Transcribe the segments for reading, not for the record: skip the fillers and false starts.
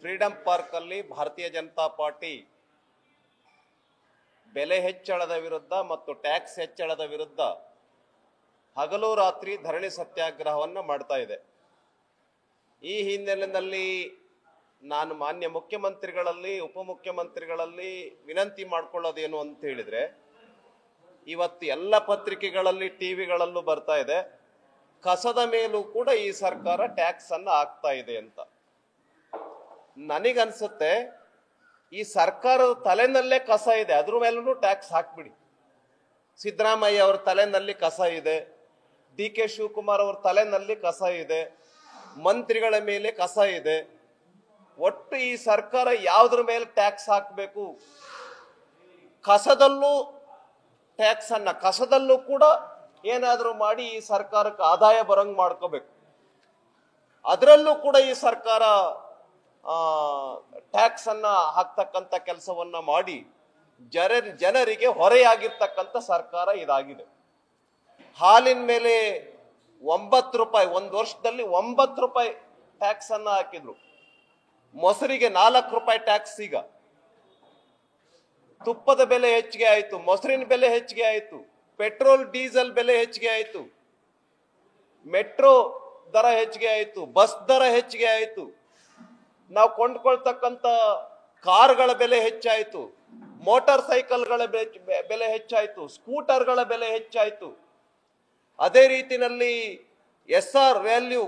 Freedom park ಅಲ್ಲಿ ಭಾರತೀಯ Janata party ಬೆಲೆ ಹೆಚ್ಚಳದ ವಿರುದ್ಧ ಮತ್ತು ಟ್ಯಾಕ್ಸ್ ಹೆಚ್ಚಳದ ವಿರುದ್ಧ ಹಗಲು ರಾತ್ರಿ ಧರಣಿ ಸತ್ಯಾಗ್ರಹವನ್ನು ಮಾಡ್ತಾ ಇದೆ. ಈ ಹಿನ್ನೆಲೆಯಲ್ಲಿ ನಾನು ಮಾನ್ಯ ಮುಖ್ಯಮಂತ್ರಿಗಳಲ್ಲಿ ಉಪಮುಖ್ಯಮಂತ್ರಿಗಳಲ್ಲಿ ವಿನಂತಿ ಮಾಡ್ಕೊಳ್ಳೋದೇನು ಅಂತ ಹೇಳಿದ್ರೆ, ಇವತ್ತು ಎಲ್ಲ ಪತ್ರಿಕೆಗಳಲ್ಲಿ ಟಿವಿಗಳಲ್ಲೂ ಬರ್ತಾ ಇದೆ, ಕಸದ ಮೇಲೂ ಕೂಡ ಈ ಸರ್ಕಾರ ಟ್ಯಾಕ್ಸ್ ಅನ್ನ ಹಾಕ್ತಾ ಇದೆ ಅಂತ. ನನಗನ್ಸುತ್ತೆ ಈ ಸರ್ಕಾರದ ತಲೆನಲ್ಲೇ ಕಸ ಇದೆ, ಅದ್ರ ಮೇಲೂ ಟ್ಯಾಕ್ಸ್ ಹಾಕ್ಬಿಡಿ. ಸಿದ್ದರಾಮಯ್ಯ ಅವ್ರ ತಲೆನಲ್ಲಿ ಕಸ ಇದೆ, ಡಿ.ಕೆ. ಶಿವಕುಮಾರ್ ಅವ್ರ ತಲೆನಲ್ಲಿ ಕಸ ಇದೆ, ಮಂತ್ರಿಗಳ ಮೇಲೆ ಕಸ ಇದೆ. ಒಟ್ಟು ಈ ಸರ್ಕಾರ ಯಾವುದ್ರ ಮೇಲೆ ಟ್ಯಾಕ್ಸ್ ಹಾಕಬೇಕು? ಕಸದಲ್ಲೂ ಟ್ಯಾಕ್ಸ್ ಅನ್ನ, ಕಸದಲ್ಲೂ ಕೂಡ ಏನಾದರೂ ಮಾಡಿ ಈ ಸರ್ಕಾರಕ್ಕೆ ಆದಾಯ ಬರಂಗ್ ಮಾಡ್ಕೋಬೇಕು. ಅದರಲ್ಲೂ ಕೂಡ ಈ ಸರ್ಕಾರ ಟ್ಯಾಕ್ಸ್ ಅನ್ನ ಹಾಕ್ತಕ್ಕಂಥ ಕೆಲಸವನ್ನ ಮಾಡಿ ಜನರಿಗೆ ಹೊರೆಯಾಗಿರ್ತಕ್ಕಂಥ ಸರ್ಕಾರ ಇದಾಗಿದೆ. ಹಾಲಿನ ಮೇಲೆ 9 ರೂಪಾಯಿ, ಒಂದು ವರ್ಷದಲ್ಲಿ 9 ರೂಪಾಯಿ ಟ್ಯಾಕ್ಸ್ ಅನ್ನ ಹಾಕಿದ್ರು. ಮೊಸರಿಗೆ 4 ರೂಪಾಯಿ ಟ್ಯಾಕ್ಸ್. ಈಗ ತುಪ್ಪದ ಬೆಲೆ ಹೆಚ್ಚಿಗೆ ಆಯ್ತು, ಮೊಸರಿನ ಬೆಲೆ ಹೆಚ್ಚಿಗೆ ಆಯ್ತು, ಪೆಟ್ರೋಲ್ ಡೀಸೆಲ್ ಬೆಲೆ ಹೆಚ್ಚಿಗೆ ಆಯ್ತು, ಮೆಟ್ರೋ ದರ ಹೆಚ್ಚಿಗೆ ಆಯ್ತು, ಬಸ್ ದರ ಹೆಚ್ಚಿಗೆ ಆಯ್ತು, ನಾವು ಕೊಂಡ್ಕೊಳ್ತಕ್ಕಂಥ ಕಾರ್ಗಳ ಬೆಲೆ ಹೆಚ್ಚಾಯ್ತು, ಮೋಟಾರ್ ಸೈಕಲ್ಗಳ ಬೆಲೆ ಹೆಚ್ಚಾಯ್ತು, ಸ್ಕೂಟರ್ಗಳ ಬೆಲೆ ಹೆಚ್ಚಾಯ್ತು. ಅದೇ ರೀತಿಯಲ್ಲಿ SR ವ್ಯಾಲ್ಯೂ,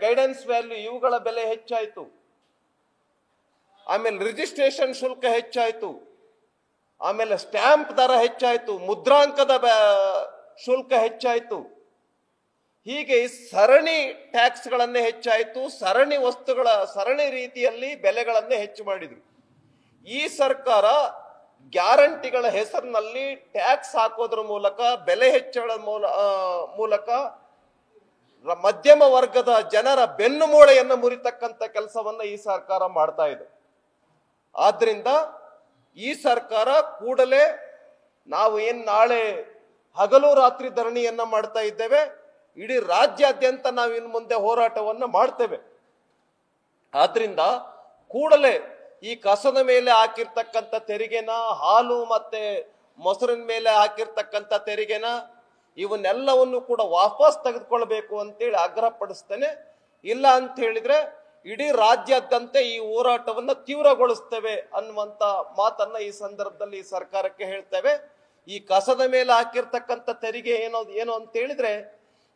ಗೈಡೆನ್ಸ್ ವ್ಯಾಲ್ಯೂ ಇವುಗಳ ಬೆಲೆ ಹೆಚ್ಚಾಯ್ತು. ಆಮೇಲೆ ರಿಜಿಸ್ಟ್ರೇಷನ್ ಶುಲ್ಕ ಹೆಚ್ಚಾಯ್ತು, ಆಮೇಲೆ ಸ್ಟ್ಯಾಂಪ್ ದರ ಹೆಚ್ಚಾಯ್ತು, ಮುದ್ರಾಂಕದ ಶುಲ್ಕ ಹೆಚ್ಚಾಯ್ತು. ಹೀಗೆ ಸರಣಿ ಟ್ಯಾಕ್ಸ್ಗಳನ್ನೇ ಹೆಚ್ಚಾಯ್ತು, ಸರಣಿ ವಸ್ತುಗಳ ಸರಣಿ ರೀತಿಯಲ್ಲಿ ಬೆಲೆಗಳನ್ನೇ ಹೆಚ್ಚು ಮಾಡಿದ್ರು. ಈ ಸರ್ಕಾರ ಗ್ಯಾರಂಟಿಗಳ ಹೆಸರಿನಲ್ಲಿ ಟ್ಯಾಕ್ಸ್ ಹಾಕೋದ್ರ ಮೂಲಕ, ಬೆಲೆ ಹೆಚ್ಚಳದ ಮೂಲಕ ಮಧ್ಯಮ ವರ್ಗದ ಜನರ ಬೆನ್ನು ಮೂಳೆಯನ್ನು ಮುರಿತಕ್ಕಂಥ ಕೆಲಸವನ್ನ ಈ ಸರ್ಕಾರ ಮಾಡ್ತಾ ಇದೆ. ಆದ್ರಿಂದ ಈ ಸರ್ಕಾರ ಕೂಡಲೇ, ನಾವು ನಾಳೆ ಹಗಲು ರಾತ್ರಿ ಧರಣಿಯನ್ನ ಮಾಡ್ತಾ ಇದ್ದೇವೆ, ಇಡೀ ರಾಜ್ಯಾದ್ಯಂತ ನಾವು ಇನ್ನು ಮುಂದೆ ಹೋರಾಟವನ್ನ ಮಾಡ್ತೇವೆ. ಆದ್ರಿಂದ ಕೂಡಲೇ ಈ ಕಸದ ಮೇಲೆ ಹಾಕಿರ್ತಕ್ಕಂಥ ತೆರಿಗೆನ, ಹಾಲು ಮತ್ತೆ ಮೊಸರಿನ ಮೇಲೆ ಹಾಕಿರ್ತಕ್ಕಂಥ ತೆರಿಗೆನ, ಇವನ್ನೆಲ್ಲವನ್ನು ಕೂಡ ವಾಪಸ್ ತೆಗೆದುಕೊಳ್ಬೇಕು ಅಂತೇಳಿ ಆಗ್ರಹ ಪಡಿಸ್ತೇನೆ. ಇಲ್ಲ ಅಂತ ಹೇಳಿದ್ರೆ ಇಡೀ ರಾಜ್ಯಾದ್ಯಂತ ಈ ಹೋರಾಟವನ್ನ ತೀವ್ರಗೊಳಿಸ್ತೇವೆ ಅನ್ನುವಂತ ಮಾತನ್ನ ಈ ಸಂದರ್ಭದಲ್ಲಿ ಈ ಸರ್ಕಾರಕ್ಕೆ ಹೇಳ್ತೇವೆ. ಈ ಕಸದ ಮೇಲೆ ಹಾಕಿರ್ತಕ್ಕಂಥ ತೆರಿಗೆ ಏನು ಅಂತ ಹೇಳಿದ್ರೆ,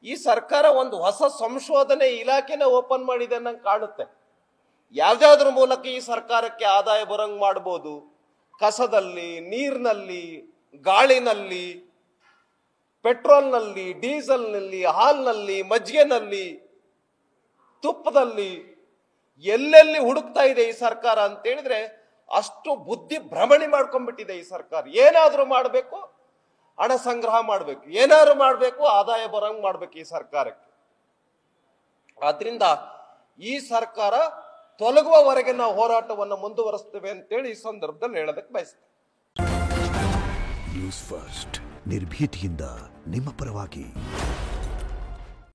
ಈ ಸರ್ಕಾರ ಒಂದು ಹೊಸ ಸಂಶೋಧನೆ ಇಲಾಖೆನ ಓಪನ್ ಮಾಡಿದೆ ಅನ್ನಂಗೆ ಕಾಣುತ್ತೆ. ಯಾವ್ದಾದ್ರ ಮೂಲಕ ಈ ಸರ್ಕಾರಕ್ಕೆ ಆದಾಯ ಬರಂಗ್ ಮಾಡ್ಬೋದು. ಕಸದಲ್ಲಿ, ನೀರಿನಲ್ಲಿ, ಗಾಳಿನಲ್ಲಿ, ಪೆಟ್ರೋಲ್ನಲ್ಲಿ, ಡೀಸೆಲ್ನಲ್ಲಿ, ಹಾಲ್ನಲ್ಲಿ, ಮಜ್ಜಿಗೆನಲ್ಲಿ, ತುಪ್ಪದಲ್ಲಿ ಎಲ್ಲೆಲ್ಲಿ ಹುಡುಕ್ತಾ ಇದೆ ಈ ಸರ್ಕಾರ ಅಂತ ಹೇಳಿದ್ರೆ, ಅಷ್ಟು ಬುದ್ಧಿ ಭ್ರಮಣಿ ಮಾಡ್ಕೊಂಡ್ಬಿಟ್ಟಿದೆ ಈ ಸರ್ಕಾರ. ಏನಾದ್ರೂ ಮಾಡಬೇಕು, ಹಣ ಸಂಗ್ರಹ ಮಾಡಬೇಕು, ಏನಾದ್ರು ಮಾಡಬೇಕು, ಆದಾಯ ಬರಂಗ್ ಮಾಡ್ಬೇಕು ಈ ಸರ್ಕಾರಕ್ಕೆ. ಆದ್ರಿಂದ ಈ ಸರ್ಕಾರ ತೊಲಗುವವರೆಗೆ ನಾವು ಹೋರಾಟವನ್ನು ಮುಂದುವರಿಸ್ತೇವೆ ಅಂತೇಳಿ ಈ ಸಂದರ್ಭದಲ್ಲಿ ಹೇಳೋದಕ್ಕೆ ಬಯಸ್ತೇನೆ. ನ್ಯೂಸ್ ಫಸ್ಟ್, ನಿರ್ಭೀತಿಯಿಂದ ನಿಮ್ಮ ಪರವಾಗಿ.